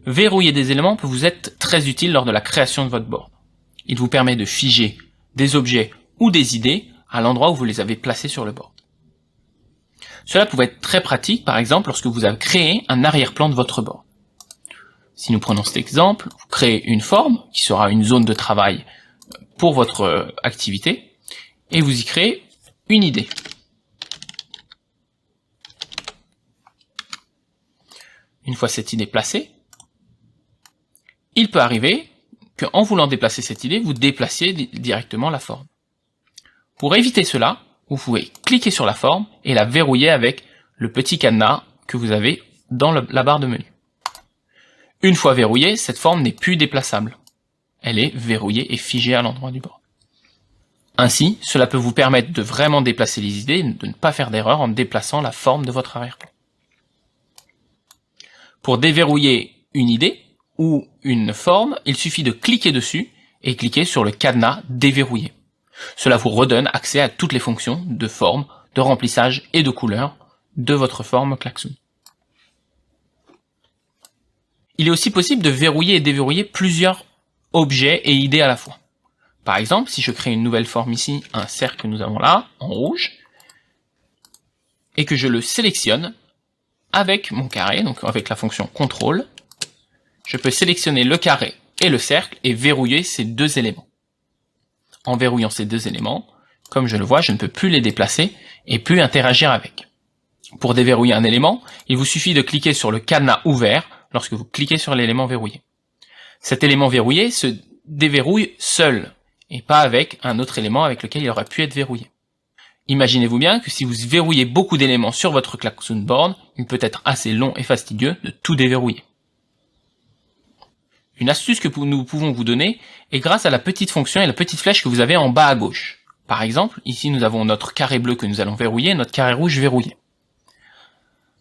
Verrouiller des éléments peut vous être très utile lors de la création de votre board. Il vous permet de figer des objets ou des idées à l'endroit où vous les avez placés sur le board. Cela pouvait être très pratique, par exemple, lorsque vous avez créé un arrière-plan de votre board. Si nous prenons cet exemple, vous créez une forme qui sera une zone de travail pour votre activité et vous y créez une idée. Une fois cette idée placée, il peut arriver qu'en voulant déplacer cette idée, vous déplaciez directement la forme. Pour éviter cela, vous pouvez cliquer sur la forme et la verrouiller avec le petit cadenas que vous avez dans la barre de menu. Une fois verrouillée, cette forme n'est plus déplaçable. Elle est verrouillée et figée à l'endroit du board. Ainsi, cela peut vous permettre de vraiment déplacer les idées et de ne pas faire d'erreur en déplaçant la forme de votre arrière-plan. Pour déverrouiller une idée ou une forme, il suffit de cliquer dessus et cliquer sur le cadenas déverrouillé. Cela vous redonne accès à toutes les fonctions de forme, de remplissage et de couleur de votre forme Klaxoon. Il est aussi possible de verrouiller et déverrouiller plusieurs objets et idées à la fois. Par exemple, si je crée une nouvelle forme ici, un cercle que nous avons là, en rouge, et que je le sélectionne avec mon carré, donc avec la fonction CTRL, je peux sélectionner le carré et le cercle et verrouiller ces deux éléments. En verrouillant ces deux éléments, comme je le vois, je ne peux plus les déplacer et plus interagir avec. Pour déverrouiller un élément, il vous suffit de cliquer sur le cadenas ouvert lorsque vous cliquez sur l'élément verrouillé. Cet élément verrouillé se déverrouille seul et pas avec un autre élément avec lequel il aurait pu être verrouillé. Imaginez-vous bien que si vous verrouillez beaucoup d'éléments sur votre Klaxoon board, il peut être assez long et fastidieux de tout déverrouiller. Une astuce que nous pouvons vous donner est grâce à la petite fonction et la petite flèche que vous avez en bas à gauche. Par exemple, ici nous avons notre carré bleu que nous allons verrouiller et notre carré rouge verrouillé.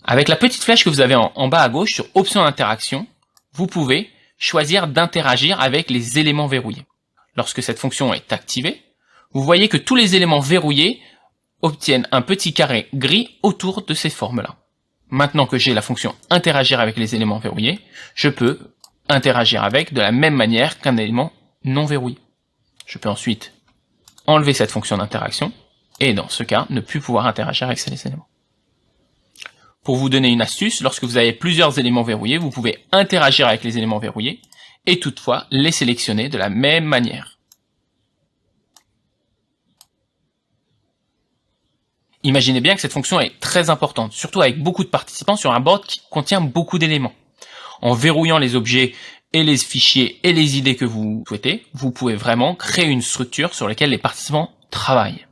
Avec la petite flèche que vous avez en bas à gauche sur Options d'interaction, vous pouvez choisir d'interagir avec les éléments verrouillés. Lorsque cette fonction est activée, vous voyez que tous les éléments verrouillés obtiennent un petit carré gris autour de ces formes-là. Maintenant que j'ai la fonction interagir avec les éléments verrouillés, je peux interagir avec de la même manière qu'un élément non verrouillé. Je peux ensuite enlever cette fonction d'interaction et dans ce cas ne plus pouvoir interagir avec ces éléments. Pour vous donner une astuce, lorsque vous avez plusieurs éléments verrouillés, vous pouvez interagir avec les éléments verrouillés et toutefois les sélectionner de la même manière. Imaginez bien que cette fonction est très importante, surtout avec beaucoup de participants sur un board qui contient beaucoup d'éléments. En verrouillant les objets et les fichiers et les idées que vous souhaitez, vous pouvez vraiment créer une structure sur laquelle les participants travaillent.